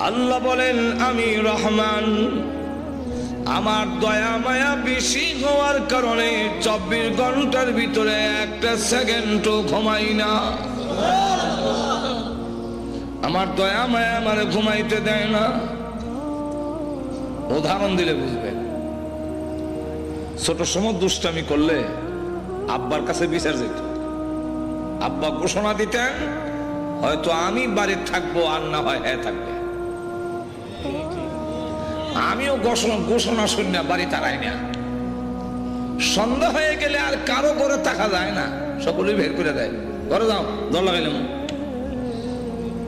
আল্লাহ বলেন আমি রহমান, আমার দয়া মায়া বেশি হওয়ার কারণে 24 ঘন্টার ভিতরে একটা সেকেন্ডও ঘুমাই না। আমার দয়া মায়া আমার ঘুমাইতে দেয় না। উদাহরণ দিলে বুঝবেন, ছোট সময় দুষ্টামি করলে আব্বার কাছে বিচার যেত। আব্বা ঘোষণা দিতেন, হয়তো আমি বাড়ির থাকবো আর না হয় হ্যাঁ থাকবে। আমিও ঘোষণা শুনে বাড়ি তারাই না। সন্ধ্যা হয়ে গেলে আর কারো ঘরে থাকা যায় না, সকলেই বের করে দেয়, ঘরে যাও দর লাগাইলাম।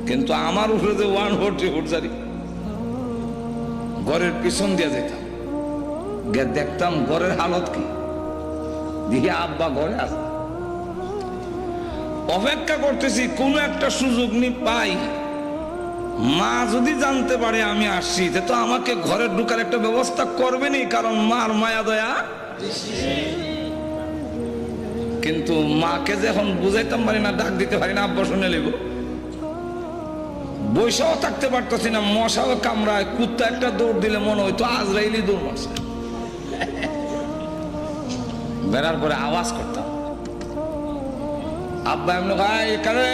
কিন্তু আমার উপরে যে 140 ফুট জারি, ঘরের পিছন দিয়ে যেতাম, গিয়ে দেখতাম ঘরের হালত কি, দিয়ে আব্বা ঘরে আছে। অপেক্ষা করতেছি কোন একটা সুযোগ নি পাই, মা যদি জানতে পারে আমি আসছি তো আমাকে ঘরে ঢুকার একটা ব্যবস্থা করবেনি, কারণ মার মায়া দয়া। কিন্তু মাকে যখন বুঝাইতাম পারি না, ডাক দিতে পারি না, আব্বা শুনে নেব, বৈশাও থাকতে পারতেছি না, মশাও কামড়ায়, কুত্তা একটা দৌড় দিলে মনে হইতো আজরাইলি দৌড় মারছে। বেড়ার পরে আওয়াজ করতাম, আব্বা এমন ভাই এখানে,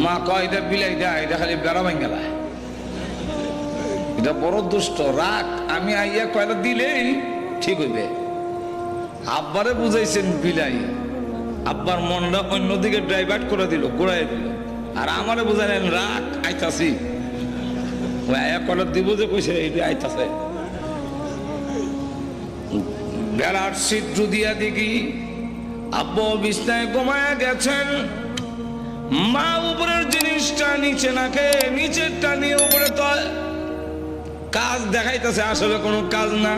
মা কয় এটা বিলাই দেয়, এটা খালি বেড়া ভাঙ্গেলায়, এটা বড় দুষ্ট, রাগ। আমি আইয়া কয়টা দিলেই ঠিক হইবে। আব্বারে বুঝাইছেন বিলাই, আব্বার মনটা অন্যদিকে ডাইভার্ট করে দিল, ঘুরাই দিল। আর আমারে বুঝাইলেন রাগ, আইতাছি। ওই আয়া কয়টা দিব যে কইছে এটা আইতাছে। বেড়ার ছিদ্র দিয়া দেখি আব্বা বিছনায় ঘুমায়া গেছেন, মা উপরের জিনিসটা নিচে নাকে, নিচেরটা নিয়ে উপরে তো কাজ দেখাইতেছে, আসলে কোনো কাজ না।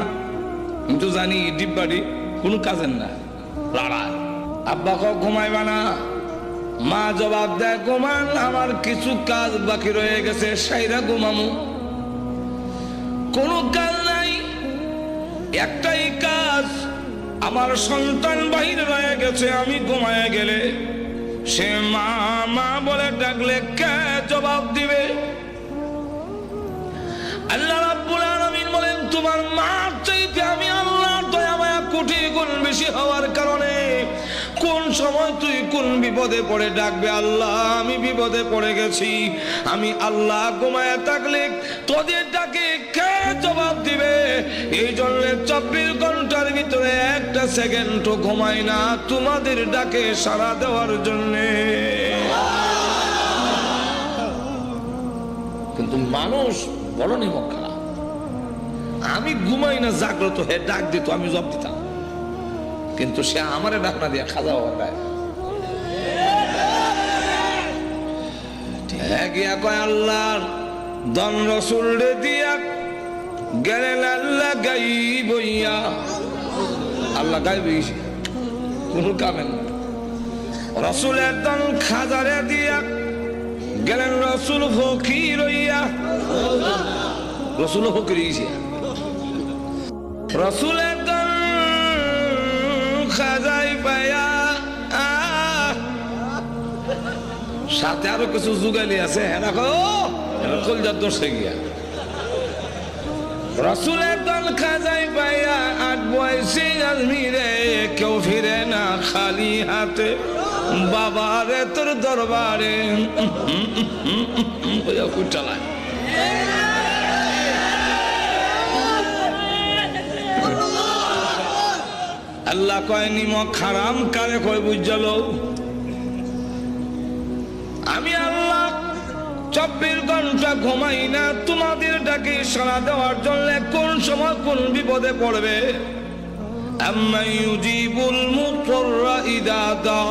আমি তো জানি ডিব্বাডি কোনো কাজের না, লড়াই। আব্বা ক ঘুমাইবা না, মা জবাব দেয় ঘুমান, আমার কিছু কাজ বাকি রয়ে গেছে, সাইরা ঘুমামু। কোনো কাজ নাই, একটাই কাজ, আমার সন্তান বাহিরে রয়ে গেছে, আমি ঘুমায় গেলে সে মা মা বলে ডাকলে কে জবাব দিবে? আল্লাহ রাব্বুল আলামিন বলেন তোমার মার চাইতে আমি আল্লাহর দয়া মায়া কোটি গুণ বেশি হওয়ার কারণে কোন সময় তুই কোন বিপদে পড়ে ডাকবে, আল্লাহ আমি বিপদে পড়ে গেছি, আমি আল্লাহ ঘুমায় থাকলে তোদের ডাকে কে জবাব দিবে? এই জন্য 24 ঘন্টার ভিতরে একটা সেকেন্ডও ঘুমাই না তোমাদের ডাকে সাড়া দেওয়ার জন্য। কিন্তু মানুষ বড় নিমক খারাপ, আমি ঘুমাই না, জাগ্রত হয়ে ডাক দিত, আমি জবাব দিতাম, কিন্তু সে আমারে ডাক না দিয়া খাজা বাবা গায়। গিয়া কয় আল্লাহ দন রসুল রে দিয়া গেলেন আল্লাহ গাইব, আল্লাহ গাইব কোন কামেন। রসুলের দন খাজারে দিয়া গেলেন রসুল ফকির হইয়া, রসুল ফকির রসুলের দন খাজাই পায়া, সাথে আরো কিছু যুগালি আছে, কলজার দোষে গিয়া রসুলের দল খাজাই পাইয়া 8 বয়সী আলমিরে, কেউ ফিরে না খালি হাতে, বাবারে তোর দরবারে চালায়। আল্লাহ কয় নিমক হারাম কারে কয় বুঝল? আমি আল্লাহ 24 ঘন্টা ঘুমাই না তোমাদের ডাকে সাড়া দেওয়ার জন্য কোন সময় কোন বিপদে পড়বে। আম্মা ইউজিবুল মুত্তাররা ইযা দা,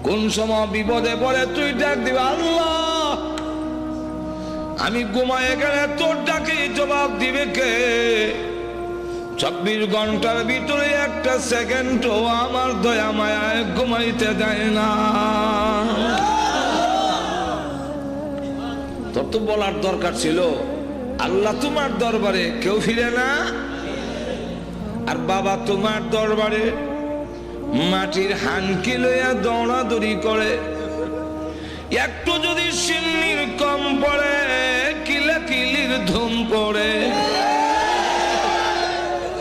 কোন সময় বিপদে পড়ে তুই ডাক দিবি আল্লাহ, আমি ঘুমায়ে গেলে তোর ডাকে জবাব দিবে কে? 24 ঘন্টার ভিতরে একটা সেকেন্ডও আমার দয়া মায়ায় ঘুমাইতে দেয় না। তোর তো বলার দরকার ছিল আল্লাহ তোমার দরবারে কেউ ফিরে না, আর বাবা তোমার দরবারে মাটির হানকি লইয়া দৌড়াদৌড়ি করে। একটু যদি সিন্নির কম পড়ে কিলাকিলির ধুম পড়ে।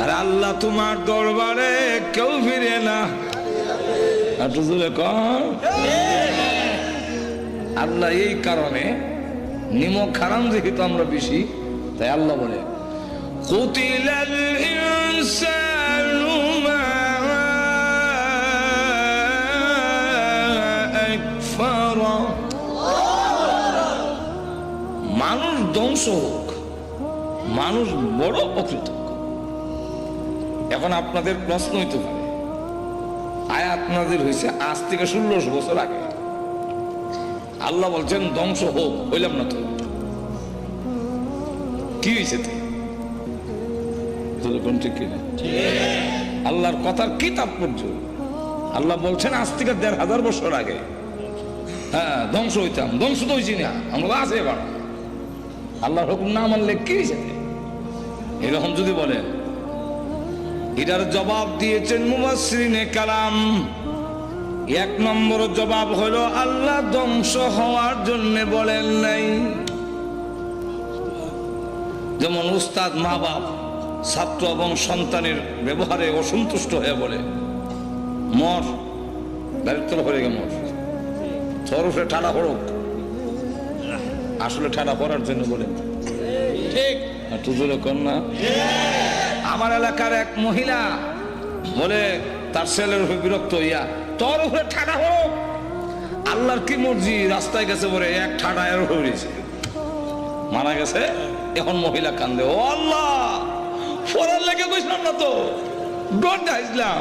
আর আল্লাহ তোমার দরবারে কেউ ফিরে না। একটু জোরে কম। আল্লাহ এই কারণে নিমক হারাম যেহেতু আমরা বেশি, তাই আল্লাহ বলে কুতিলাল ইনসানু মা আকফারা। মানুষ ধ্বংস হোক, মানুষ বড় অকৃতজ্ঞ। এখন আপনাদের প্রশ্ন হইতে পারে, আয়াত নাযিল হয়েছে আজ থেকে 1600 বছর আগে, আল্লাহ বলছেন ধ্বংস হোক, হইলাম না তো কি হয়েছে? আল্লাহর কথার কি তাৎপর্য? আল্লাহ বলছেন আজ থেকে 1500 বছর আগে হ্যাঁ ধ্বংস হইতাম, ধ্বংস তো হয়েছি না, আমরা আছে এবার। আল্লাহর হুকুম না মানলে কি হয়েছে? এরকম যদি বলেন, এটার জবাব দিয়েছেন মুফাসসিরিনে কালাম। এক নম্বর জবাব হলো আল্লাহ ধ্বংস হওয়ার জন্য বলেন নাই। যেমন উস্তাদ মা বাপ ছাত্র এবং সন্তানের ব্যবহারে অসন্তুষ্ট হয়ে বলে মর, দায়িত্ব হয়ে গে মর, সরফে ঠাড়া হড়ক, আসলে ঠাড়া পড়ার জন্য বলে ঠিক তুজুরে কন্যা। আমার এলাকার এক মহিলা বলে তার ছেলের উপরে বিরক্ত হইয়া তোর উপরে ঠাডা হোক, আল্লাহর কি মর্জি, রাস্তায় গেছে বলে এক ঠাডা এর হয়েছে, মারা গেছে। এখন মহিলা কান্দে, ও আল্লাহ পড়ার লেগে কইছিলাম না তো, ডর যাইছিলাম।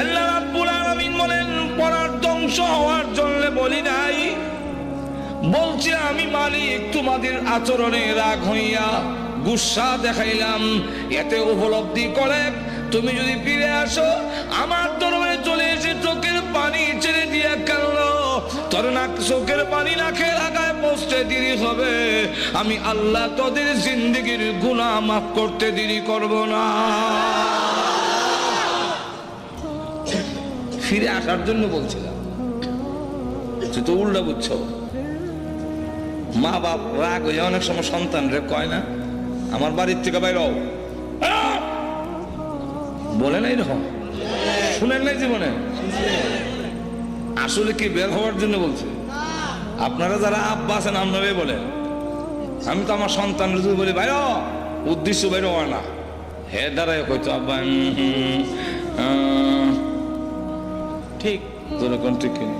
আল্লাহ রাব্বুল আলামিন বলেন পড়ার ধ্বংস হওয়ার জন্য বলি নাই, বলছে আমি মালিক তোমাদের আচরণে রাগ হইয়া গুসা দেখাইলাম, এতে উপলব্ধি করে তুমি যদি ফিরে আসো আমার দরবারে চলে এসে চোখের পানি ছেড়ে দিয়ে কাঁদো, তোর না চোখের পানি নাকে লাগায় পৌঁছতে দেরি হবে, আমি আল্লাহ তোদের জিন্দেগির গুনাহ মাফ করতে দেরি করব না। ফিরে আসার জন্য বলছিলাম, তুই তো উল্টা বুঝছো। মা বাপ রাগ হয়ে অনেক সময় সন্তান রে কয় না আমার বাড়ির থেকে বাইর হও, বলে না এরকম? শুনেন নাই জীবনে? আসলে কি বের হওয়ার জন্য বলছে? আপনারা যারা আব্বা আছেন আপনারাই বলেন, আমি তো আমার সন্তান যদি বলি বাইর, উদ্দেশ্য বাইর হয় না, হে দাঁড়ায় কইতো আব্বা ঠিক যেরকম ঠিক কিনা,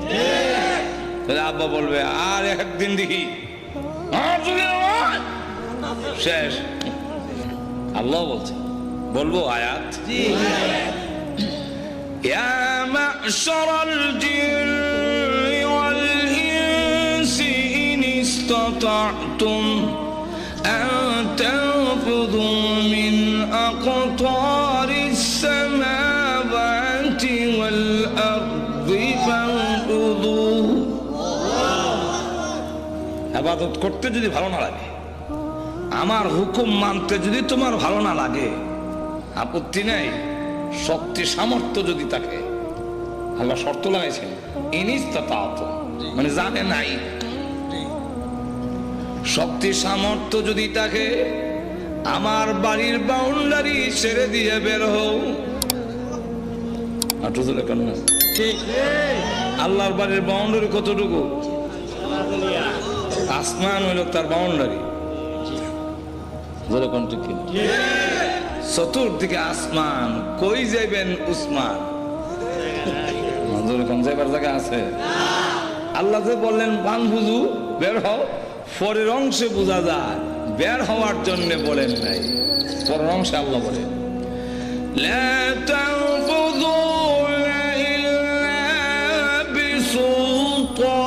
তাহলে আব্বা বলবে আর একদিন দেখি শেষ। আল্লাহ বলছে, বলবো আয়াত, ইয়া মা'শারাল জিন্নি ওয়াল ইনসি ইন ইসতাতা'তুম আন তানফুযু মিন আকতারিস সামাওয়াতি ওয়াল আরদি ফানফুযু। ইবাদত করতে যদি ভালো না লাগে, আমার হুকুম মানতে যদি তোমার ভালো না লাগে, আপত্তি নেই, শক্তি সামর্থ্য যদি থাকে, আল্লাহ শর্ত লাগাইছেন ইনিস্তাতা'তুম, মানে জানে নাই, শক্তি সামর্থ্য যদি থাকে আমার বাড়ির বাউন্ডারি ছেড়ে দিয়ে বের হও। আল্লাহর বাড়ির বাউন্ডারি কতটুকু? আসমান হইল তার বাউন্ডারি, চতুর্দিকে আসমান, কই যাইবেন উসমান? যাইবার জায়গা আছে? আল্লাহ যে বললেন বানবুজু বের হও, পরের অংশে বোঝা যায় বের হওয়ার জন্য বলেন নাই, পরের অংশে আল্লাহ বলেন লা তানফুযুনা ইল্লা বিসুলতান।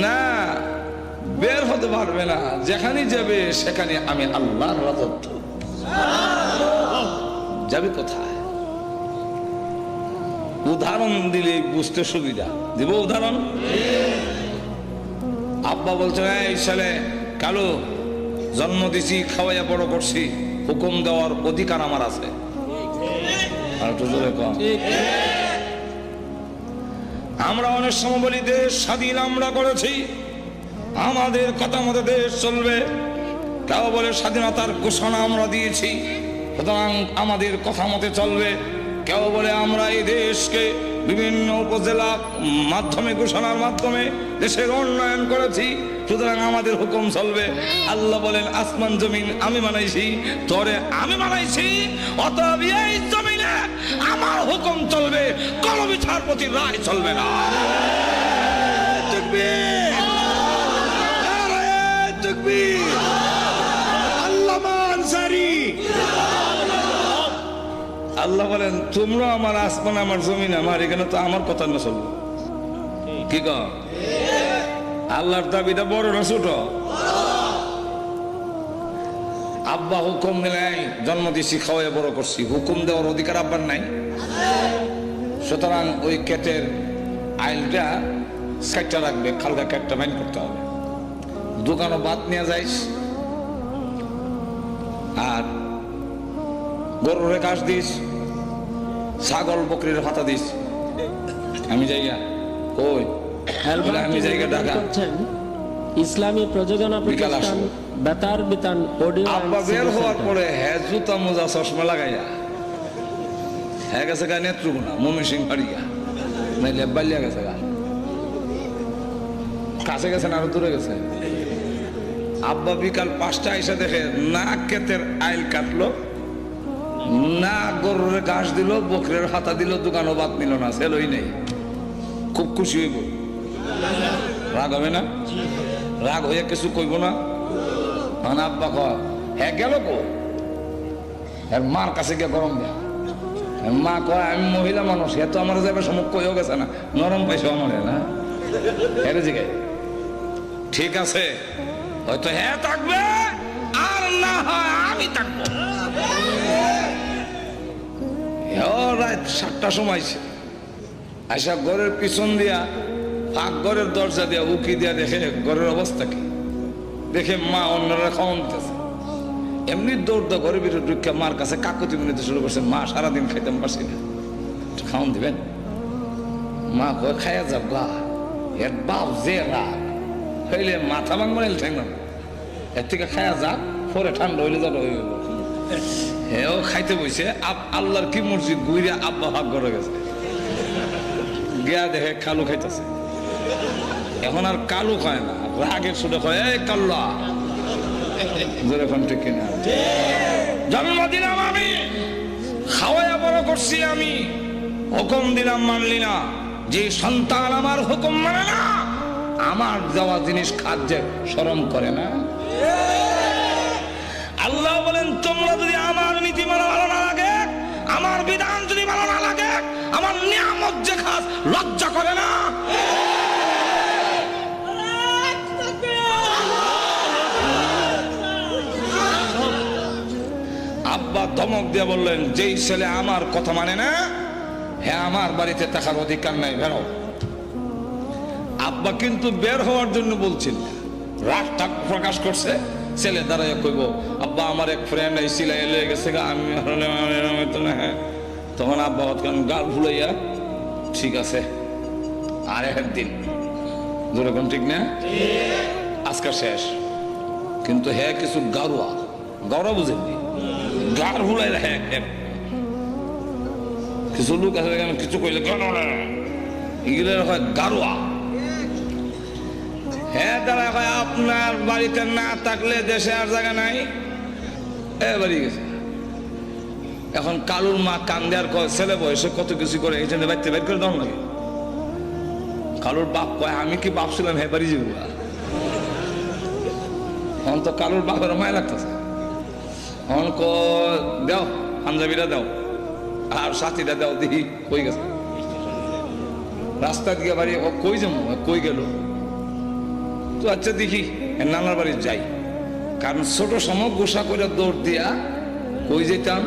না, বের হতে পারবে না, যেখানে যাবে সেখানে আমি আল্লাহর রাজত্ব। যাবে কোথায়? উদাহরণ দিলে বুঝতে সুবিধা। দিব উদাহরণ? আব্বা বলছে এই ছেলে কালো জন্ম দিছি, খাওয়াইয়া বড় করছি, হুকুম দেওয়ার অধিকার আমার আছে। আর একটু জোরে কম। আমরা অনেক সময় বলি দেশ স্বাধীন আমরা করেছি, আমাদের কথা মতো দেশ চলবে। কেউ বলে স্বাধীনতার ঘোষণা আমরা দিয়েছি, সুতরাং আমাদের কথা মতে চলবে। কেউ বলে আমরা এই দেশকে বিভিন্ন উপজেলা মাধ্যমে ঘোষণার মাধ্যমে দেশের উন্নয়ন করেছি, সুতরাং আমাদের হুকুম চলবে। আল্লাহ বলেন আসমান জমিন আমি বানাইছি, তরে আমি বানাইছি, অতএব এই জমিনে আমার হুকুম চলবে, কোন বিচারপতির রায় চলবে না। তাকবীর, নারায়ে তাকবীর, আল্লামা আনসারী। আল্লাহ বলেন তোমরা আমার আসমান আমার জমিন আমার, এখানে তো আমার কথা না চলবে। কি কও? আল্লাহর দাবিটা বড় না ছোট? আব্বা হুকুম দিলাই, জন্ম দিছি, খাওয়াই বড় করছি, হুকুম দেওয়ার অধিকার আব্বার নাই। সুতরাং ওই ক্ষেতের আইলটা সাইডটা রাখবে, খালগা কেটটা মাইন করতে হবে। দোকানও বাদ নিয়ে যাইস, আর গরুর ঘাস দিস, ছাগল বকরির হাতা দিস। আমি জায়গা কই আমি জায়গা ঢাকা ইসলামী প্রযোজনা প্রতিষ্ঠান বেতার বিতান অডিও। আব্বা বের হওয়ার পরে হ্যাঁ জুতা মোজা চশমা লাগাইয়া হ্যাঁ গেছে গা নেত্রকোনা মমি সিং ফাড়িয়া, নাইলে বালিয়া গেছে গা, কাছে গেছে না আরো দূরে গেছে। আব্বা বিকাল 5টা এসে দেখে না ক্ষেতের আইল কাটলো, না গরুর ঘাস দিল, বকরের হাতা দিল, দোকানও বাদ নিল না, সেলই নেই। খুব খুশি হইব, রাগ হবে না? রাগ হইয়া কিছু কইব না? মানে আব্বা কয় হ্যাঁ গেল কো, এর মার কাছে গিয়ে গরম দেয়া। মা কয় আমি মহিলা মানুষ, এ তো আমার যাবে সমুখ কইও গেছে না, নরম পাইছো আমার না হেরে জিগাই। ঠিক আছে, হয়তো হ্যাঁ থাকবে আর না হয় আমি থাকবো। রাত 7টার সময় আইসা ঘরের পিছন দিয়া ফাঁক ঘরের দরজা দিয়া উকি দিয়া দেখে ঘরের অবস্থা কি, দেখে মা অন্যরা খাওয়ান দিতেছে। এমনি দৌড় দা ঘরের ভিতরে ঢুকে মার কাছে কাকুতি মিনিতে শুরু করছে, মা সারাদিন খাইতাম পারছি না, খাওয়ান দিবেন? মা কয় খাইয়া যাব গা, এর বাপ যে রাগ হইলে মাথা ভাঙবো না ঠেঙ্গ, এর থেকে খাইয়া যাক, পরে ঠান্ডা হইলে যাবে। হেও খাইতে বইছে, আল্লাহর কি মর্জি গুইরা আব্বা ভাগ করে গেছে, গিয়া দেখে কালু খাইতেছে। এখন আর কালু খায় না, রাগের সুদে কয় এই কাল্লা, যেরকম ঠিক কিনা। জন্ম দিলাম আমি, খাওয়াইয়া বড় করছি আমি, হুকুম দিলাম মানলি না। যে সন্তান আমার হুকুম মানে না, আমার দেওয়া জিনিস খাদ্যে শরম করে না। আল্লাহ বলেন তোমরা যদি আমার নীতি মানা ভালো না লাগে, আমার বিধান যদি ভালো না লাগে, আমার নিয়ামত যে খাস লজ্জা করে না? আব্বা ধমক দিয়ে বললেন যেই ছেলে আমার কথা মানে না, হ্যাঁ আমার বাড়িতে থাকার অধিকার নাই, বেরো। আব্বা কিন্তু বের হওয়ার জন্য বলছিল, রাগটা প্রকাশ করছে। ছেলে দাঁড়াইয়া কইব আব্বা আমার এক ফ্রেন্ড এই সিলাই লয়ে গেছে গা, আমি হ্যাঁ। তখন আব্বা গাল ভুলাইয়া ঠিক আছে আর একদিন, যেরকম ঠিক না আজকাল শেষ। কিন্তু হ্যাঁ কিছু গারুয়া গৌরব বুঝেননি, গার ভুলাই হ্যাঁ কিছু লোক আছে কিছু কইলে এগুলো হয় গারুয়া। হ্যাঁ তারা কয় আপনার বাড়িতে না থাকলে দেশে আর জায়গা নাই, এ বাড়ি গেছে। এখন কালুর মা কান্দে আর কয় ছেলে বয়সে কত কিছু করে এই জন্য বাড়িতে বের করে দাও নাকি। কালুর বাপ কয় আমি কি বাপ ছিলাম হ্যাঁ বাড়ি যাবো। এখন তো কালুর বাপের মায় লাগতেছে, এখন দাও পাঞ্জাবিটা দাও আর সাথীটা দাও, দেখি কই গেছে। রাস্তা দিয়ে বাড়ি কই যাবো, কই গেল তো আচ্ছা দেখি নানার বাড়ি যাই। কারণ ছোট সময় গোসা করে দৌড় দিয়া কই যেতাম,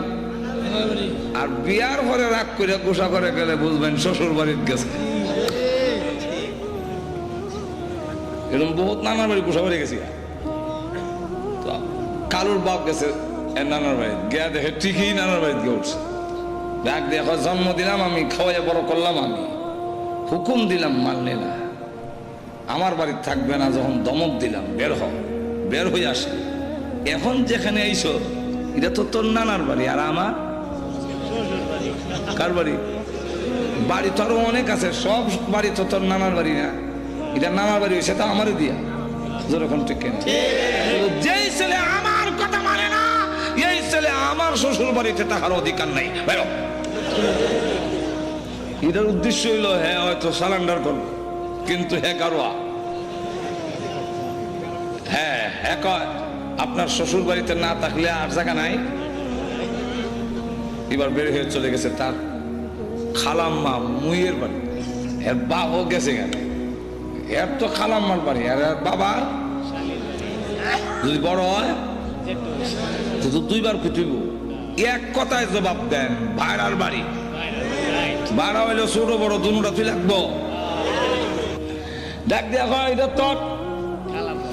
আর বিয়ার পরে রাগ করে গোসা করে গেলে বুঝবেন শ্বশুর বাড়ির গেছে। এরকম বহুত নানার বাড়ি গোসা বাড়ি গেছি। তো কালুর বাপ গেছে এর নানার বাড়ি, গিয়া দেখে ঠিকই নানার বাড়িতে গিয়ে উঠছে। ডাক দিয়ে জন্ম দিলাম আমি, খাওয়াইয়া বড় করলাম আমি, হুকুম দিলাম মানলে না, আমার বাড়িতে থাকবে না। যখন দমক দিলাম বের হ, বের হয়ে আসে। এখন যেখানে আইসো এটা তো তোর নানার বাড়ি, আর আমার কার বাড়ি? বাড়ি তো আরো অনেক আছে, সব বাড়ি তো তোর নানার বাড়ি না। এটা নানার বাড়ি হয়েছে তা আমারও দিয়া যেরকম ঠিক কেন। যেই ছেলে আমার কথা মানে না, এই ছেলে আমার শ্বশুর বাড়িতে থাকার অধিকার নাই। বেরো। এটার উদ্দেশ্য হইলো হ্যাঁ হয়তো সারেন্ডার করবো, কিন্তু হ্যাঁ কারোয়া হ্যাঁ হ্যাঁ কয় আপনার শ্বশুর বাড়িতে না থাকলে আর জায়গা নাই। এবার বের হয়ে চলে গেছে তার খালাম্মা মুইয়ের বাড়ি, এর বাবাও গেছে কেন, এর তো খালাম্মার বাড়ি, আর এর বাবা যদি বড় হয় তো দুইবার কুটিব। এক কথায় জবাব দেন, ভাইরার বাড়ি। ভাড়া হইলো ছোট বড় দুটা তুই লাগবো। ডাক দিয়া হয় এটা তোর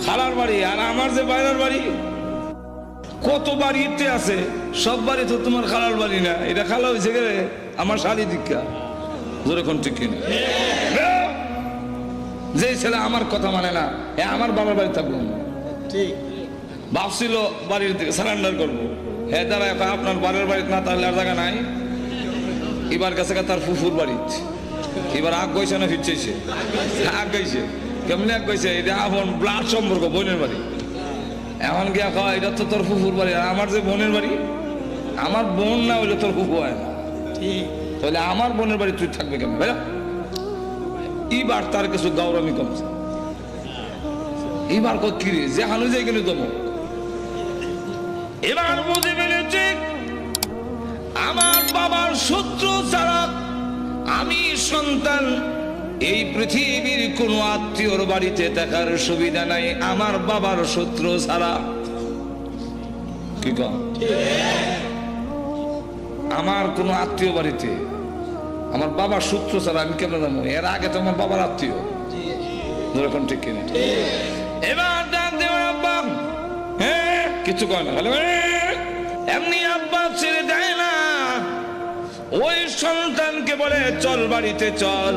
খালার বাড়ি, আর আমার যে বাইরের বাড়ি। কত বাড়িতে আছে, সব বাড়ি তো তোমার খালার বাড়ি না। এটা খালা হয়েছে গেলে আমার শাড়ি দীক্ষা যেরকম ঠিক কিনা। যে ছেলে আমার কথা মানে না, আমার বাবার বাড়ি থাকবো ঠিক ভাবছিল বাড়ির দিকে সারেন্ডার করবো। হ্যাঁ দাঁড়া আপনার বাড়ির বাড়িতে না তাহলে আর জায়গা নাই। এবার গেছে তার ফুফুর বাড়িতে, এবার আগ গইছে না ফিরছে, আগ গইছে কেমনি আগ গইছে, এটা এখন ব্লাড সম্পর্ক বোনের বাড়ি। এখন গিয়া কয় এটা তো তোর ফুফুর বাড়ি, আর আমার যে বোনের বাড়ি, আমার বোন না হইলে তোর ফুফু হয় না, তাহলে আমার বোনের বাড়ি তুই থাকবে কেমন? এবার তার কিছু গৌরবী কমছে। এবার কি রে যে হানু যাই গেল তম, এবার বুঝে ফেলেছে আমার বাবার শত্রু ছাড়া আমি সন্তান এই পৃথিবীর কোন আত্মীয়র বাড়িতে থাকার সুবিধা নাই আমার বাবার শত্রু ছাড়া। কি কম আমার কোন আত্মীয় বাড়িতে আমার বাবার শত্রু ছাড়া আমি কেমন জানবো? এর আগে তো আমার বাবার আত্মীয় যেরকম ঠিক কিনা। এবার ডাক দেওয়ার আব্বা হ্যাঁ কিছু কয় না, এমনি আব্বা ছেড়ে দেয় না। ওই সন্তানকে বলে চল বাড়িতে চল,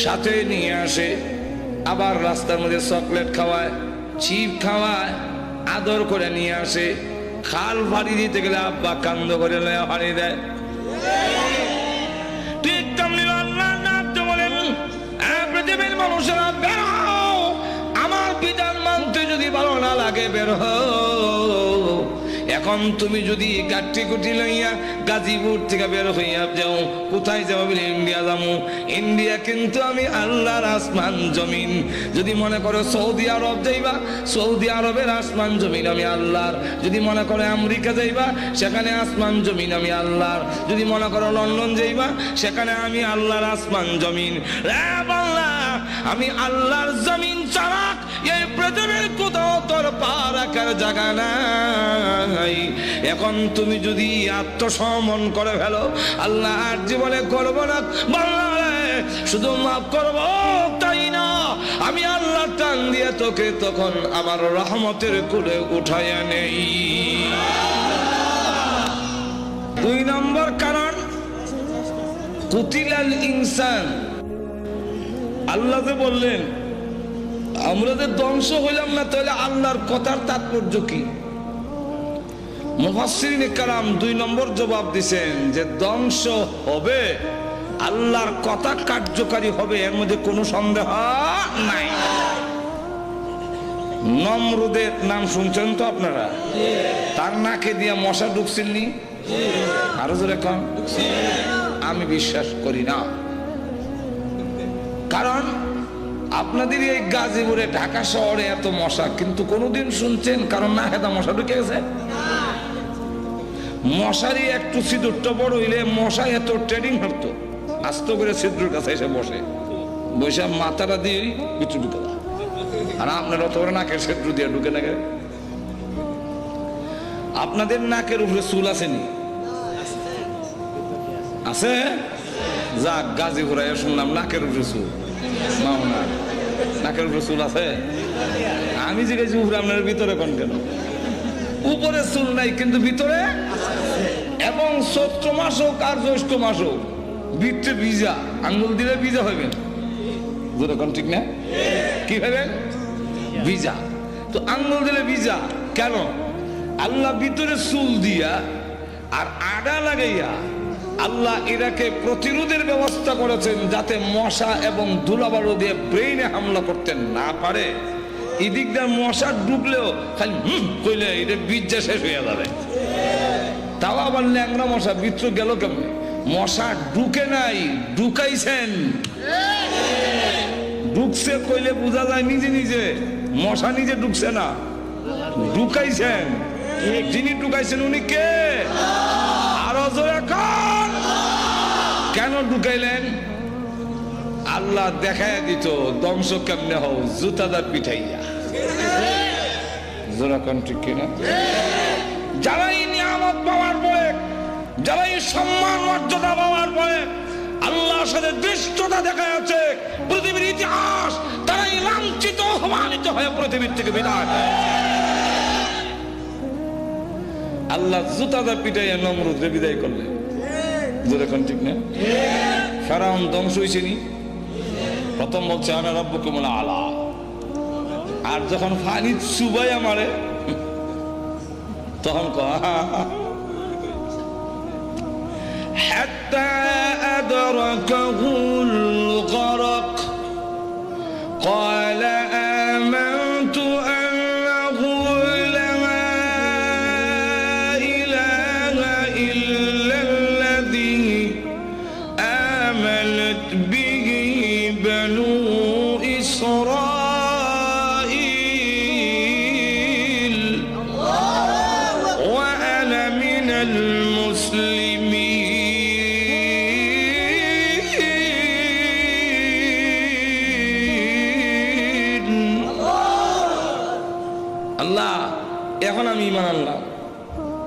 সাথে নিয়ে আসে। আবার রাস্তার মধ্যে চকলেট খাওয়ায়, চিপ খাওয়ায়, আদর করে নিয়ে আসে। খাল ফাড়ি দিতে গেলে আব্বা কান্দ করে ফাড়ি দেয়। ঠিক তেমনি আল্লাহ নামতে বলেন পৃথিবীর মানুষেরা বের হও, আমার বিধান মানতে যদি ভালো না লাগে বের হও। এখন তুমি যদি গাঠি গুটি লইয়া গাজীপুর থেকে বের হইয়া যাও, কোথায় যাবো বলে ইন্ডিয়া যাবো। ইন্ডিয়া কিন্তু আমি আল্লাহর আসমান জমিন। যদি মনে করো সৌদি আরব যাইবা, সৌদি আরবের আসমান জমিন আমি আল্লাহর। যদি মনে করো আমেরিকা যাইবা, সেখানে আসমান জমিন আমি আল্লাহর। যদি মনে করো লন্ডন যাইবা, সেখানে আমি আল্লাহর আসমান জমিন। আমি আল্লাহর জমিন ছাড়া এই পৃথিবীর কোথাও তোর পা রাখার জায়গা নাই। এখন তুমি যদি আত্মসমর্পণ করে ফেলো, আল্লাহ আর জীবনে করবো না শুধু মাফ করবো তাই না, আমি আল্লাহ টান দিয়ে তোকে তখন আমার রহমতের কোলে উঠাইয়া নেই। 2 নম্বর কারণ কুতিলাল ইনসান। আল্লাহ যে বললেন আমরা যে ধ্বংস হইলাম না, তাহলে আল্লাহর কথার তাৎপর্য কি? মুফাসসিরিন কেরাম 2 নম্বর জবাব দিছেন যে ধ্বংস হবে, আল্লাহর কথা কার্যকারী হবে, এর মধ্যে কোনো সন্দেহ নাই। নমরুদের নাম শুনছেন তো আপনারা? তার নাকে দিয়া মশা ঢুকছিলনি? আরো জোরে কম। আমি বিশ্বাস করি না, কারণ আপনাদের এই গাজীপুরে ঢাকা শহরে এত মশা, কিন্তু কোনোদিন শুনছেন কারণ না হেদা মশা ঢুকে গেছে? মশারি একটু ছিদ্রটা বড় হইলে মশা এত ট্রেনিং হতো, আস্ত করে ছিদ্রের কাছে এসে বসে বসে মাথাটা দিয়ে কিছু ঢুকে। আর আপনার অত করে নাকের ছিদ্র দিয়ে ঢুকে নাকে। আপনাদের নাকের উপরে চুল আসেনি? আছে? যাক, গাজীপুরে শুনলাম নাকের উপরে চুল। মাওনা নাকের উপরে চুল আছে? আমি জিজ্ঞেস উপরে আপনার ভিতরে কোন কেন? উপরে চুল নাই কিন্তু ভিতরে, এবং চৈত্র মাস হোক আর জ্যৈষ্ঠ মাস হোক ভিতরে ভিজা, আঙ্গুল দিলে ভিজা হইবে, যেরকম ঠিক না? কি হবে? ভিজা। তো আঙ্গুল দিলে ভিজা কেন? আল্লাহ ভিতরে চুল দিয়া আর আডা লাগাইয়া আল্লাহ এটাকে প্রতিরোধের ব্যবস্থা করেছেন, যাতে মশা এবং ধুলাবালু দিয়ে ব্রেইনে হামলা করতে না পারে। এদিক দিয়ে মশা ঢুকলেও খালি কইলে এটা বীজা শেষ হয়ে যাবে। তাও আবার ল্যাংরা মশা ভিতরে গেল কেমন? মশা ঢুকে নাই, ঢুকাইছেন। ঢুকছে কইলে বোঝা যায় নিজে নিজে, মশা নিজে ঢুকছে না, ঢুকাইছেন। যিনি ঢুকাইছেন উনি কে? আরো জোরে কান। কেন ঢুকাইলেন? আল্লাহ দেখায় দিত ধ্বংস কেমনে হও, জুতাদার পিঠাইয়া। জোরা কান ঠিক কিনা? যারাই নিয়ামত পাওয়ার পরে, যারাই সম্মান মর্যাদা পাওয়ার পরে আল্লাহর সাথে দৃষ্টতা দেখা যাচ্ছে পৃথিবীর ইতিহাস, তারাই লাঞ্ছিত অপমানিত হয়ে পৃথিবীর থেকে বিদায়। আল্লাহ জুতাদা পিটাইয়া নমরুদরে বিদায় করলেন। যেরকম ঠিক না? ফেরাউন ধ্বংস হয়েছে নি? প্রথম বলছে আনা রাব্বুকুমুল আলা, আর যখন ফানি চুবাই আমারে তখন حتى أدركه الغرق قال آمنت أنه لا إله إلا الذي آمنت به بنو إسرائيل وأنا من المسلمين. আল্লাহ এখন আমি ঈমান আনলাম,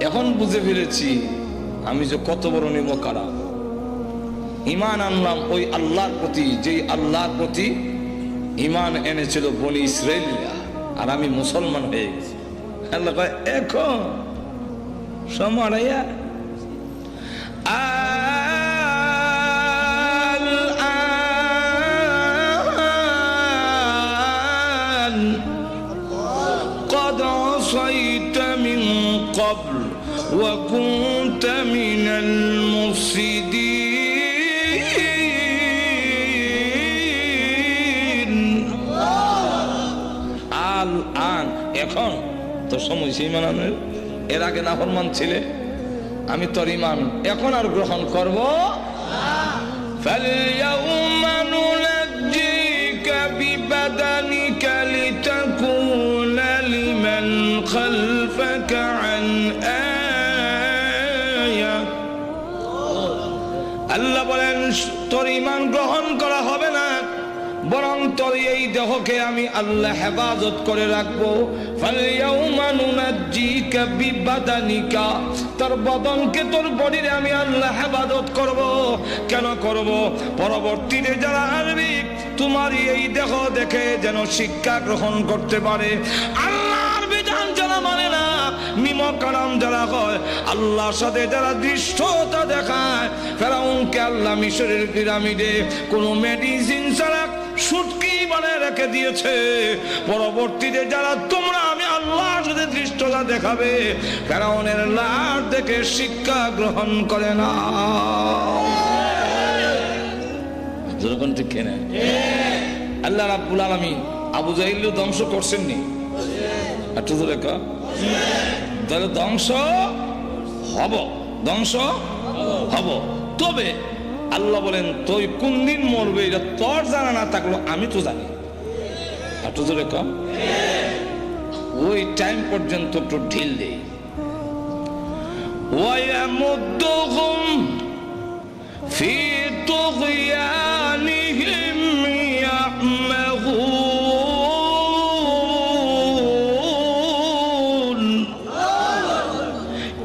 এখন বুঝে ফেলেছি আমি যে কত বড় নিমকারা। ঈমান আনলাম ওই আল্লাহর প্রতি, যেই আল্লাহর প্রতি ঈমান এনেছিল বনি ইসরাইলিরা, আর আমি মুসলমান হয়ে গেছি। আল্লাহ কয় এখন সমারাইয়া قد عصيت من قبل وكنت من المفسدين الآن এখন তো সময় সেই মানানোর। এর আগে নাফরমান ছিলে, আমি তোর ঈমান এখন আর গ্রহণ করব। فَالْيَوْمَ نُنَجِّيكَ بِبَدَنِكَ لِتَكُونَ لِمَنْ خَلْفَكَ عَنْ آيَةٍ। আল্লাহ বলেন তোর ঈমান গ্রহণ করা হবে না, বরং তোর এই দেহকে আমি আল্লাহ হেফাজত করে রাখবো। ফালইয়াউমা নুনাজ্জিকা বিবাদানিকা, তোর বদনকে, তোর বডিরে আমি আল্লাহ হেফাজত করব। কেন করব? পরবর্তীতে যারা আসবে তোমার এই দেহ দেখে যেন শিক্ষা গ্রহণ করতে পারে। আল্লাহর বিধান যারা মানে না, নিমকারাম যারা হয়, আল্লাহর সাথে যারা দৃষ্টতা দেখায়, ফেরাউনকে আল্লাহ মিশরের পিরামিডে কোনো মেডিসিন ছাড়া সুটকি বানায় রেখে দিয়েছে। পরবর্তীতে যারা তোমরা আমি আল্লাহর সাথে দৃষ্টতা দেখাবে, ফেরাউনের লাশ দেখে শিক্ষা গ্রহণ করে না। যখন ঠিক কেনা আল্লাহ রাব্বুল আলামিন আবু জাহিল ধ্বংস করছেন নি? একটু ধরে কা, তাহলে ধ্বংস হব, ধ্বংস হব। তবে আল্লাহ বলেন তুই কোন দিন মরবে এটা তোর জানা না থাকলো আমি তো জানি। একটু ধরে কা, ওই টাইম পর্যন্ত একটু ঢিল দেই। ওয়ায়ামুদ্দুহুম ফি তুগয়ানিহিম ইয়াহমাহুন।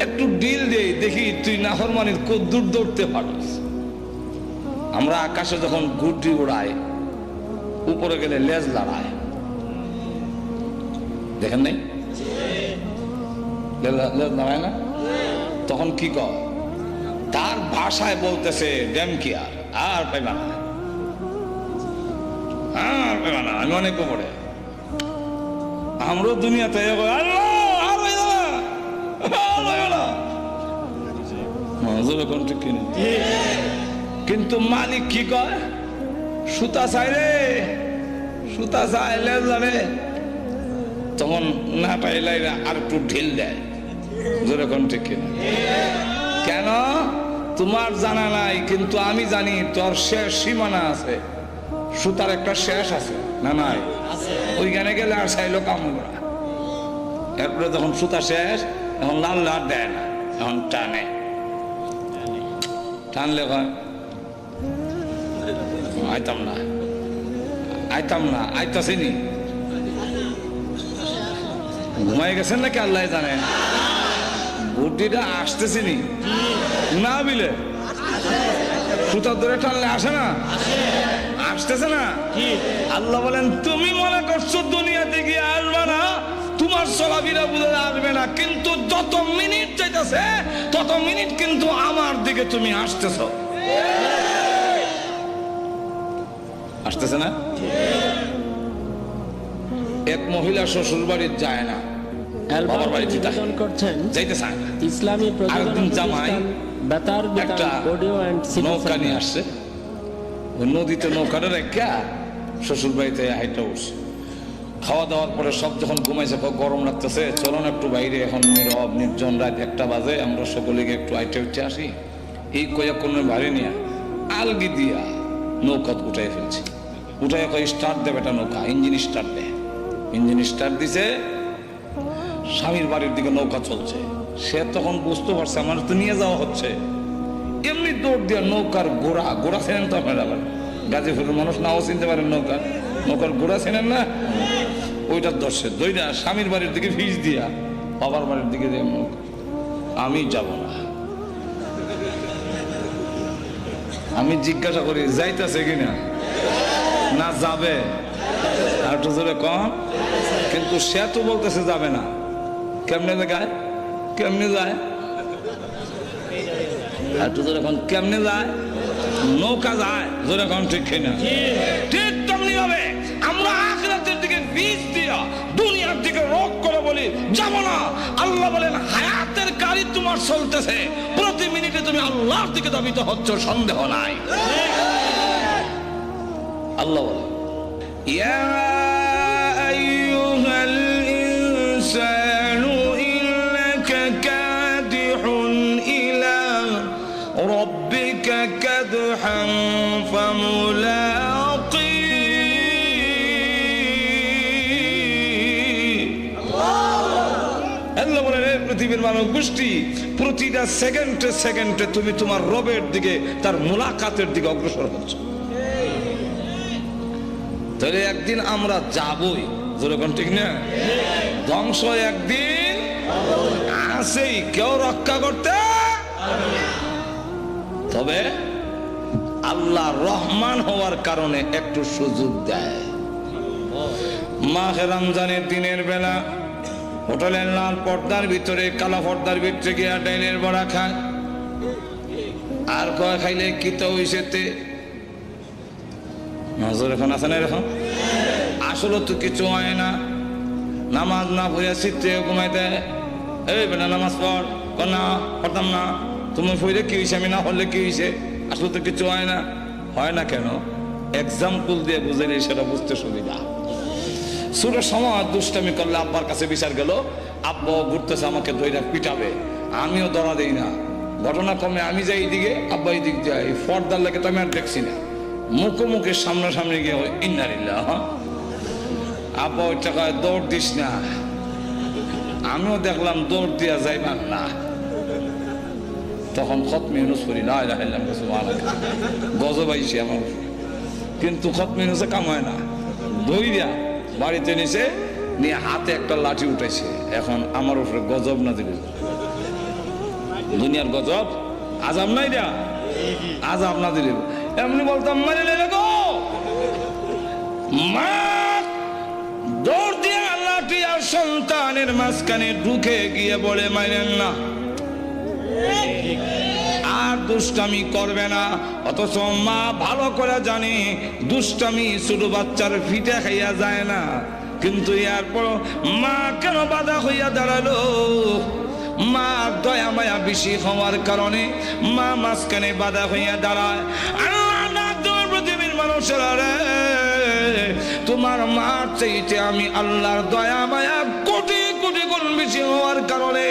একটু ঢিল দেই, দেখি তুই নাফরমানির কদ্দুর দৌড়তে পারিস। আমরা আকাশে যখন গুড্ডি উড়াই, উপরে গেলে লেজ লড়ায়, দেখেন নাই? দাঁড়ায় না? তখন কি কর, তার ভাষায় বলতেছে ড্যামকিয়ার আর পাইবা না, আর পাইবা না, আমি অনেক পড়ে আমরও দুনিয়াতে কিন্তু মালিক কি কয়, সুতা চাই রে, সুতা চাইলে জানে, তখন না পাইলে আর একটু ঢিল দেয়, যেরকম ঠিক কিনা? কেন তোমার জানা নাই, কিন্তু আমি জানি তোর শেষ সীমানা আছে, সুতার একটা শেষ আছে না নাই? ওইখানে গেলে আর চাইলো কামড়, এরপরে যখন সুতা শেষ এখন লাল লাল দেয় না, এখন টানে, টানলে আইতাম না, আইতাম না, আইতাছিনি, ঘুমাই গেছেন নাকি আল্লাহ জানে, বুটিটা আসতেছিনি না বিলে সুতা ধরে টানলে আসে না, আসতেছে না? আল্লাহ বলেন তুমি মনে করছো দুনিয়াতে গিয়ে আসবে না, তোমার চলাফেরা বুঝে আসবে না, কিন্তু যত মিনিট যাইতেছে তত মিনিট কিন্তু আমার দিকে তুমি আসতেছ, আসতেছে না? এক মহিলা শ্বশুর বাড়ি যায় না, বাবার বাড়িতে করছেন যাইতে চায় না, ইসলামী আরেকদিন জামাই বেতার একটা অডিও এন্ড নৌকা নিয়ে আসছে, ওই নদীতে নৌকাটা রেখা শ্বশুর বাড়িতে হাইটা উঠছে, খাওয়া দাওয়ার পরে সব যখন ঘুমাইছে, গরম লাগতেছে, চলুন একটু বাইরে, এখন নীরব নির্জন, রাত 1টা বাজে, আমরা সকলে একটু আইটে উঠে আসি, এই কয়া কোন ভারী নিয়ে আলগি দিয়া নৌকা উঠাই ফেলছে, উঠাই স্টার্ট দেবে, একটা নৌকা ইঞ্জিন স্টার্ট দেয়, ইঞ্জিন স্টার্ট দিছে, স্বামীর বাড়ির দিকে নৌকা চলছে, সে তখন বুঝতে পারছে আমার তো নিয়ে যাওয়া হচ্ছে, এমনি দৌড় দিয়া নৌকার গোড়া, গোড়া চেনেন তো আপনারা, আবার গাজীপুরের মানুষ নাও চিনতে পারেন, নৌকার গোড়া চেনেন না, ওইটার দর্শে দইটা স্বামীর বাড়ির দিকে ভিজ দিয়া বাবার বাড়ির দিকে দিয়ে নৌকা, আমি যাব না, আমি জিজ্ঞাসা করি যাইতেছে কিনা, না যাবে, আর একটু জোরে কম, কিন্তু সে তো বলতেছে যাবে না, কেমনে যায়, কেমনে যায়, একটু জোরে কম, কেমনে যায়, নৌকা যায়, জোরে কম, ঠিক কিনা? ঠিক তেমনি হবে আমরা আখিরাতের দিকে বীজ দিয়া দুনিয়ার দিকে রোগ করে বলি যাব না, আল্লাহ বলেন হায়াতের গাড়ি তোমার চলতেছে, প্রতি মিনিটে তুমি আল্লাহর দিকে ধাবিত হচ্ছ, সন্দেহ নাই। আল্লাহ বলে ইয়া আইয়ুহাল ইনসানু ইন্নাকা কাদিহুন ইলা রাব্বিকা কাদহান ফামুলাকি, আল্লাহ বলেন এই পৃথিবীর মানব গোষ্ঠী প্রতিটা সেকেন্ডে সেকেন্ডে তুমি তোমার রবের দিকে, তার মুলাকাতের দিকে অগ্রসর হচ্ছ, তাহলে একদিন আমরা যাবই, যেরকম ঠিক না? ধ্বংস একদিন আসেই, কেউ রক্ষা করতে, তবে আল্লাহ রহমান হওয়ার কারণে একটু সুযোগ দেয়। মাহে রমজানের দিনের বেলা হোটেলের লাল পর্দার ভিতরে, কালা পর্দার ভিতরে গিয়া ডাইলের বড়া খায়, আর কয় খাইলে কি তো হইছেতে নজর এখন আছে না, এরকম আসলে তো কিছু হয় না, নামাজ না পড়িয়া চিত্রে ঘুমাই দেয়, এই বেটা নামাজ পড়, না পড়তাম না, তুমি পড়লে কি হয়েছে, আমি না পড়লে কি হয়েছে, আসলে তো কিছু হয় না। হয় না কেন? এক্সাম্পল দিয়ে বুঝাইলে সেটা বুঝতে সুবিধা। ছোট সময় দুষ্টামি করলে আব্বার কাছে বিচার গেল, আব্বা ঘুরতেছে আমাকে ধইরা পিটাবে, আমিও ধরা দেই না, ঘটনা কমে আমি যাই এইদিকে, আব্বা এই দিক যাই, পর্দার লাগে তো আমি আর দেখছি না, মুখোমুখি সামনাসামনি গিয়ে ইন্নারিল্লাহ, হ্যাঁ আব্বা ওইটা কয় দৌড় দিস না, আমিও দেখলাম দৌড় দিয়া যাইবার না, তখন খতমে ইউনূস পড়ি, লা ইলাহা ইল্লাল্লাহ সুবহানাল্লাহ, গজব আইছে আমার, কিন্তু খতমে ইউনূসে কাম হয় না, ধইরা বাড়িতে নিছে নিয়ে হাতে একটা লাঠি উঠেছে, এখন আমার উপরে গজব না দিবে, দুনিয়ার গজব, আজাব নাই দিয়া, আজাব না দিলে এমনি বলতাম মারে গো মা, দৌড় দিয়ে লাঠি আর সন্তানের মাঝখানে ঢুকে গিয়ে বলে মানেন না, আর দুষ্টামি করবে না। অথচ মা ভালো করে জানে দুষ্টামি ছোট বাচ্চার ফিটে খাইয়া যায় না, কিন্তু এরপর মা কেন বাধা হইয়া দাঁড়ালো? মা দয়া মায়া বেশি হওয়ার কারণে মা মাঝখানে বাধা হইয়া দাঁড়ায়। পৃথিবীর মানুষেরা রে, তোমার মার চাইতে আমি আল্লাহর দয়া মায়া কোটি কোটি গুণ বেশি হওয়ার কারণে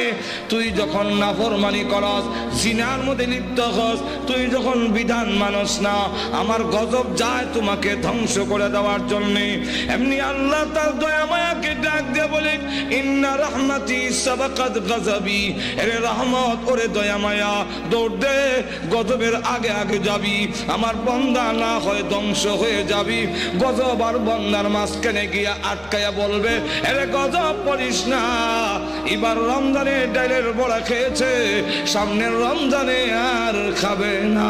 তুই যখন নাফরমানি করস, জিনার মধ্যে লিপ্ত হস, তুই যখন বিধান মানস না, আমার গজব যায় তোমাকে ধ্বংস করে দেওয়ার জন্য। এমনি আল্লাহ তার দয়া মায়াকে ডাক দিয়ে বলে, ইন্না রাহমাতি সাবাকাত গাযাবি, এরে রহমত ওরে দয়া মায়া দৌড় দে, গজবের আগে আগে যাবি, আমার বান্দা না হয় ধ্বংস হয়ে যাবি। গজব আর বান্দার মাঝখানে গিয়া আটকায়া বলবে, এরে গজব পড়িস না, এবার রমজানে ডাইলের বড়া খেয়েছে, সামনের রমজানে আর খাবে না।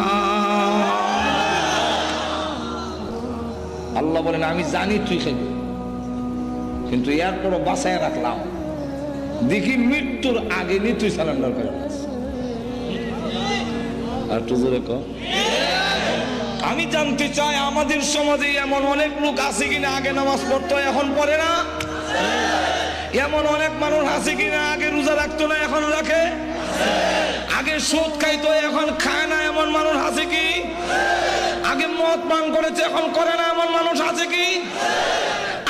আল্লাহ বলেন, আমি জানি তুই খাবি, কিন্তু এরপরও বাঁচায় রাখলাম, দেখি মৃত্যুর আগে নি তুই সারেন্ডার করে। আর একটু জোরে কর। আমি জানতে চাই আমাদের সমাজে এমন অনেক লোক আছে কিনা আগে নামাজ পড়তো এখন পড়ে না? এমন অনেক মানুষ আছে কিনা আগে রোজা রাখতো না এখন রাখে? আগে সুদ খাইতো এখন খায় না এমন মানুষ আছে কি? আগে মদ পান করেছে এখন করে না এমন মানুষ আছে কি?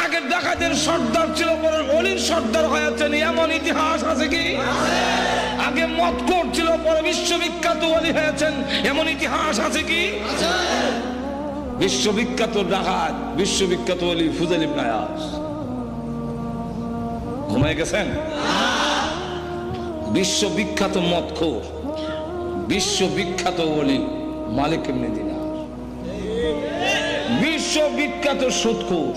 আগে ডাকাতের সর্দার ছিল পরে অলির সর্দার হয়েছেন এমন ইতিহাস আছে কি? আগে মদ করছিল পরে বিশ্ববিখ্যাত অলি হয়েছেন এমন ইতিহাস আছে কি? বিশ্ববিখ্যাত ডাকাত, বিশ্ববিখ্যাত অলি ফুজাইল ইবনে আয়াজ ঘুমায় গেছেন। বিশ্ববিখ্যাত মদখোর, বিশ্ববিখ্যাত অলি মালিক ইবনে দিনার, বিশ্ববিখ্যাত সুদখোর,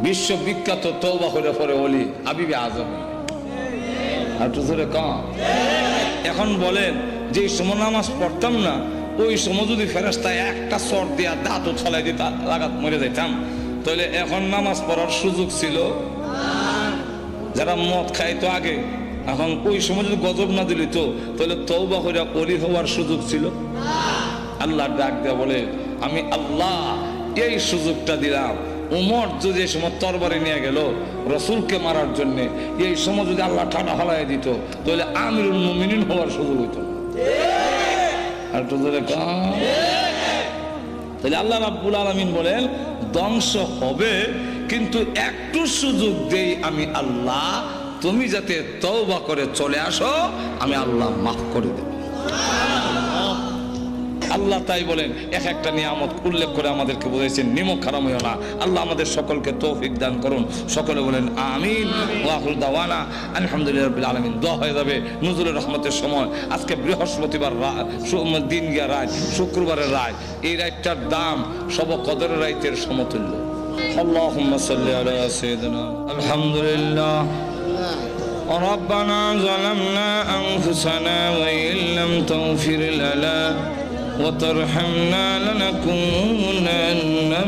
বিশ্ববিখ্যাত তওবা করে পরে অলি হাবিবে আজম। একটু ধরে কম। এখন বলেন যে সময় নামাজ পড়তাম না, ওই সময় যদি ফেরেশতা একটা চর দিয়া দাঁতও ছলাই দিতা লাগাত মরে যাইতাম, তাহলে এখন নামাজ পড়ার সুযোগ ছিল? যারা মদ খাইতো আগে, এখন ওই সময় যদি গজব না দিলি তো তাহলে তওবা করে অলি হওয়ার সুযোগ ছিল? আল্লাহ ডাক দেয়া বলে, আমি আল্লাহ এই সুযোগটা দিলাম। উমর যদি এই সময় তরবারি নিয়ে গেল রসুলকে মারার জন্য, এই সময় যদি আল্লাহ ঠাডা হলাই দিত তাহলে আমিরুল মুমিনিন হওয়ার সুযোগ হইত। আর তো তাহলে আল্লাহ রাব্বুল আলামিন বলেন, ধ্বংস হবে কিন্তু একটু সুযোগ দেই আমি আল্লাহ, তুমি যাতে তওবা করে চলে আসো, আমি আল্লাহ মাফ করে দেব। আল্লাহ তাই বলেন, এক একটা নিয়ামত উল্লেখ করে আমাদেরকে বুঝাইছেন, নিমক খারাপ হইও না। আল্লাহ আমাদের সকলকে তৌফিক দান করুন। সকলে বলেন আমিন। ওয়া আখিরু দাওয়ানা আলহামদুলিল্লাহি রাব্বিল আলামিন। দোয়া হয়ে যাবে নুজুলের রহমতের সময়। আজকে বৃহস্পতিবার দিন গিয়া রাত, শুক্রবারের রাত, এই রাতটার দাম সব কদরের রাতের সমতুল্য। আল্লাহুম্মা সাল্লি আলা সাইয়্যিদিনা আলহামদুলিল্লাহ। ربنا ظلمنا أنفسنا وإن لم تغفر لنا وترحمنا لنكونن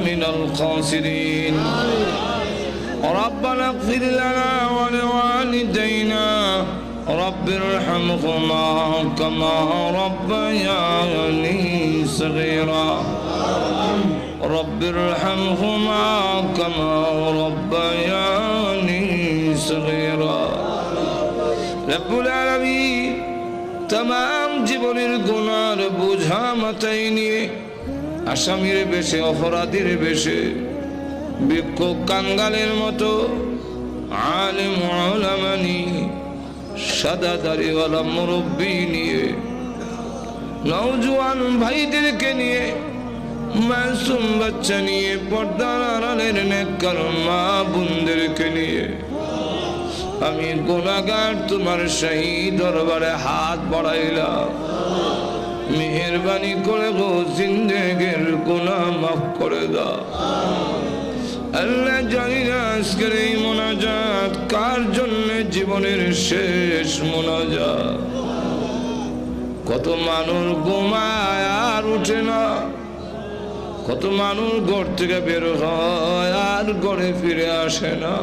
من الخاسرين. ربنا اغفر لنا ولوالدينا رب ارحمهما كما ربياني صغيرا. رب ارحمهما كما ربياني صغيرا. رب العالمين तमाम জীবনের গুনার বোঝা মাথায় নিয়ে আসামির বেশে, অপরাধীর বেশে, ভিক্ষুক কাঙ্গালের মতো আলেম উলামা নিয়ে, সাদা দাড়িওয়ালা মুরব্বী নিয়ে, নওজোয়ান ভাইদেরকে নিয়ে, মাসুম বাচ্চা নিয়ে, পর্দার আড়ালের নেককার মা বোনদেরকে নিয়ে আমি গুনাহগার তোমার শাহী দরবারে হাত বাড়াইলাম। মেহেরবানি করে গো জিন্দেগির গুনাহ মাফ করে দাও। আল্লাহ জানি না আজকের এই মোনাজাত কার জন্য জীবনের শেষ মোনাজাত। কত মানুষ ঘুমায় আর উঠে না, কত মানুষ ঘর থেকে বের হয় আর ঘরে ফিরে আসে না।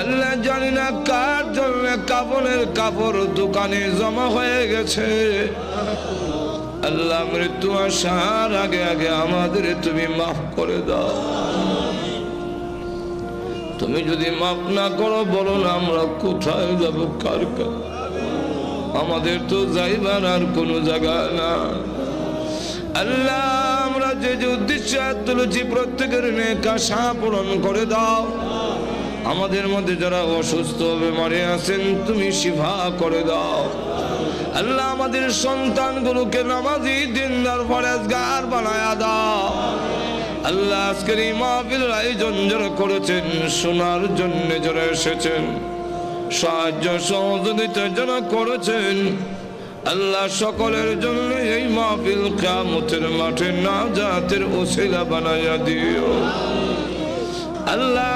আল্লাহ জানি না কার জন্য কাফনের কাপড় দোকানে জমা হয়ে গেছে। আল্লাহ মৃত্যু আসার আগে আগে আমাদের তুমি মাফ করে দাও। তুমি যদি মাফ না করো বলো না আমরা কোথায় যাব, কার কাছে? আমাদের তো যাইবার আর কোনো জায়গা না। আল্লাহ আমরা যে যে উদ্দেশ্যে তুলেছি প্রত্যেকের নেক আশা পূরণ করে দাও। আমাদের মধ্যে যারা অসুস্থ বেমারে আছেন তুমি শিফা করে দাও। আল্লাহ আমাদের সন্তানগুলোকে নামাজি দিনদার পরেজগার বানায়া দাও। আল্লাহ আজকের এই মাহফিলের আয়োজন যারা করেছেন, শোনার জন্য যারা এসেছেন, সাহায্য সহযোগিতা যারা করেছেন, আল্লাহ সকলের জন্য এই মাহফিল কিয়ামতের মাঠে নাজাতের ওসিলা বানায়া দিও। আল্লাহ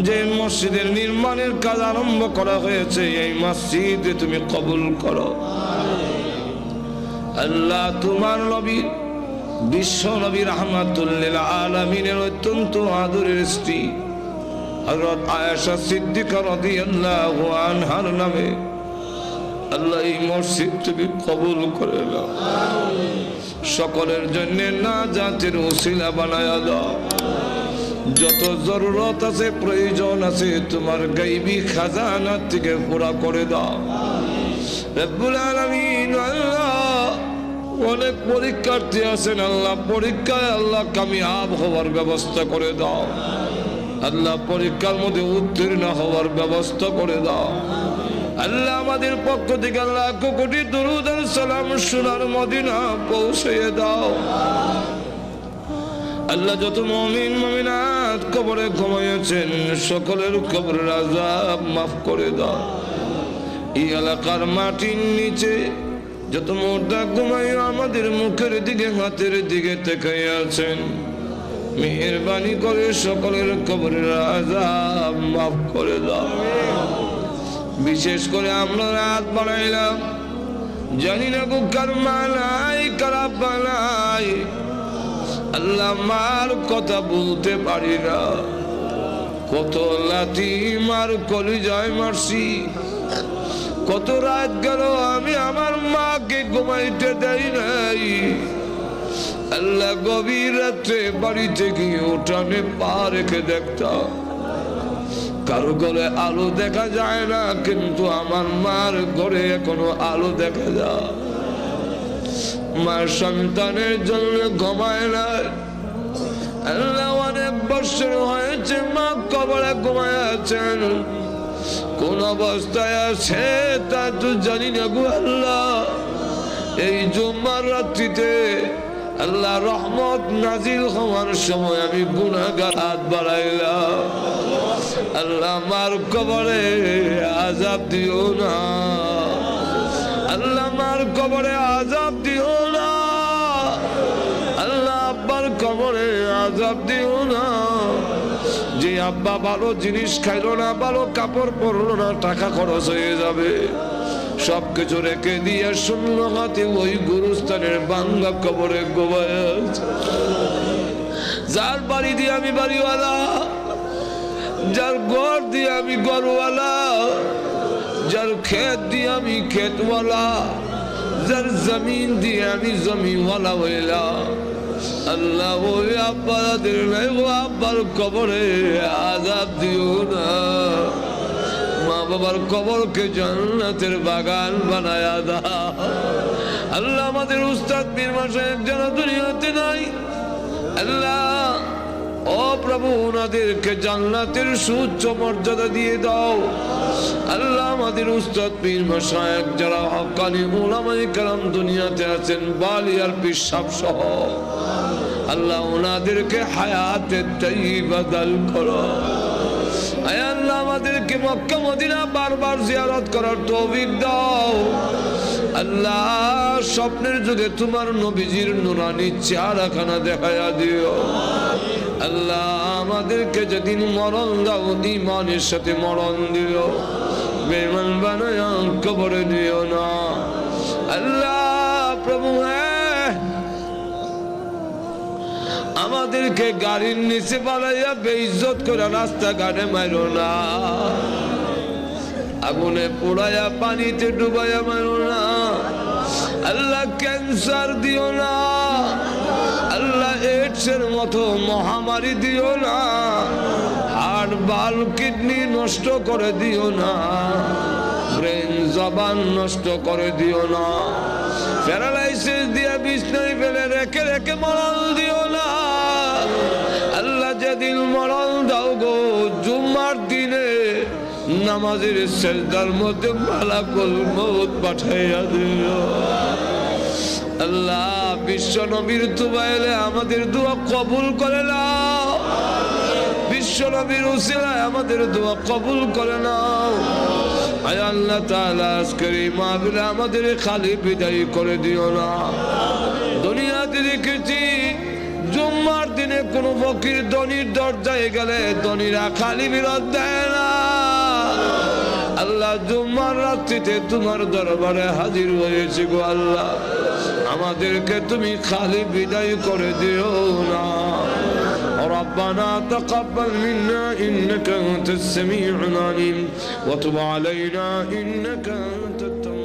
যে মসজিদের নির্মাণের কাজ আরম্ভ করা হয়েছে এই মসজিদে তুমি কবুল করো। আল্লাহ তোমার নবী বিশ্ব নবী রাহমাতুল লিল আলামিনের অত্যন্ত আদরের স্ত্রী হযরত আয়েশা সিদ্দিকা রাদিয়াল্লাহু আনহার নামে আল্লাহ এই মসজিদ তুমি কবুল করে নাও। সকলের জন্য নাজাতের ওসিলা বানায়া দাও। যত জরুরত আছে প্রয়োজন আছে তোমার গায়বী খাজানা থেকে পুরা করে দাও রব্বুল আলামিন। আল্লাহ অনেক পরীক্ষার্থী আছেন, আল্লাহ পরীক্ষায় আল্লাহ কামিয়াব হওয়ার ব্যবস্থা করে দাও। আল্লাহ পরীক্ষার মধ্যে উত্তীর্ণ হওয়ার ব্যবস্থা করে দাও। আল্লাহ আমাদের পক্ষ থেকে আল্লাহ কোটি দরুদ আর সালাম সোনার মদিনা পৌঁছে দাও। আল্লাহ যত মুমিন মুমিনাত কবরে ঘুমিয়েছেন সকলের কবরের আযাব মাফ করে দাও। এই এলাকার মাটির নিচে যত মুর্দা ঘুমায় আমাদের মুখের দিকে হাতের দিকে তাকিয়ে আছেন, মেহেরবানি করে সকলের কবরের আযাব মাফ করে দাও। বিশেষ করে আমরা রাত বানাইলাম, জানি না গো কার মালাই কারা বানাই। আল্লাহ মার কথা বলতে পারি না, কত লাথি মার কলিজায় মারছি, কত রাত গেল আমি আমার মাকে ঘুমাইতে দেই নাই। আল্লাহ গভীর রাত্রে বাড়ি থেকে উঠানে পা রেখে দেখতাম, কারো ঘরে আলো দেখা যায় না, কিন্তু আমার মার ঘরে এখনো আলো দেখা যায়। মার সন্তানের জন্য ঘুমায় না। আল্লাহ অনেক বছর হয়েছে মা কবরে ঘুমায় আছেন, কোন অবস্থায় আছে তা তো জানি না গো আল্লাহ। এই জুম্মার রাত্রিতে আল্লাহ রহমত নাজিল হওয়ার সময় আমি গুনাহগার হাত বাড়াইলাম। আল্লাহ আমার কবরে আযাব দিও না, আল্লাহ আমার কবরে আযাব দিও না, আল্লাহ আব্বার কবরে আযাব দিও না। যে আব্বা ভালো জিনিস খাইলো না, ভালো কাপড় পরলো না, টাকা খরচ হয়ে যাবে, সবকিছু রেখে দিয়ে শূন্য হাতে ওই গুরুস্থানের ভাঙ্গা কবরে গোবায় আছে। যার বাড়ি দিয়ে আমি বাড়িওয়ালা, যার ঘর দিয়ে আমি ঘরওয়ালা, যার ক্ষেত দিয়ে আমি ক্ষেতওয়ালা, যার জমিন দিয়ে আমি জমিওয়ালা হইলাম। আল্লাহ ওই আব্বাদের নাই, ও আব্বার কবরে আযাব দিও না। মা বাবার কবরকে জান্নাতের বাগান বানায়া দাও। আল্লাহ আমাদের উস্তাদ পীর মাশায়েখ যারা দুনিয়াতে নাই, আল্লাহ ও প্রভু ওনাদেরকে জান্নাতের সুউচ্চ মর্যাদা দিয়ে দাও। আল্লাহ আমাদের উস্তাদ পীর মাশায়েখ যারা হক্কানি উলামায়ে কেরাম দুনিয়াতে আছেন, বালিয়ার পীর সাহেব সহ, আল্লাহ ওনাদেরকে হায়াতে তাইয়্যিবা দান করো। আয় আল্লাহ আমাদেরকে মক্কা মদিনা বারবার জিয়ারত করার তৌফিক দাও। আল্লাহ স্বপ্নের যুগে তোমার নবীজির নুরানি চেহারাখানা দেখায়া দিও। আল্লাহ আমাদেরকে যেদিন মরণ দাও ঈমানের সাথে মরণ দিও, বেঈমান বানায়া কবরে দিও না। আল্লাহ প্রভু আমাদেরকে গাড়ির নিচে বানাইয়া বেইজ্জত করে রাস্তাঘাটে মারো না, আগুনে পোড়াইয়া পানিতে ডুবাইয়া মারো না। আল্লাহ ক্যান্সার দিও না, আল্লাহ এইডসের মতো মহামারী দিও না, হার্ট বাল কিডনি নষ্ট করে দিও না, ব্রেন জবান নষ্ট করে দিও না, প্যারালাইসিস দিয়ে বিছনায় ফেলে রেখে রেখে মরণ দিও না। আল্লাহ যেদিন মরণ দাও গো জুম্মার দিনে নামাজের সেজদার মধ্যে মালাকুল মউত পাঠাইয়া দিও। আল্লাহ বিশ্ব নবীর তুবাইলে আমাদের দোয়া কবুল করে নাও, বিশ্ব নবীর উসিলায় আমাদের দোয়া কবুল করে নাও। আয় আল্লাহ তাআলা আজকের এই মাহফিলে আমাদের খালি বিদায় করে দিও না। দুনিয়াতে দেখেছি জুম্মার দিনে কোনো ফকির ধনীর দরজায় গেলে ধনীরা খালি বিরত দেয় না। আল্লাহ জুম্মার রাত্রিতে তোমার দরবারে হাজির হয়েছে গো আল্লাহ, আমাদেরকে তুমি খালি বিদায় করে দিও না। ربنا تقبل منا إنك أنت السميع العليم وتب علينا إنك أنت التواب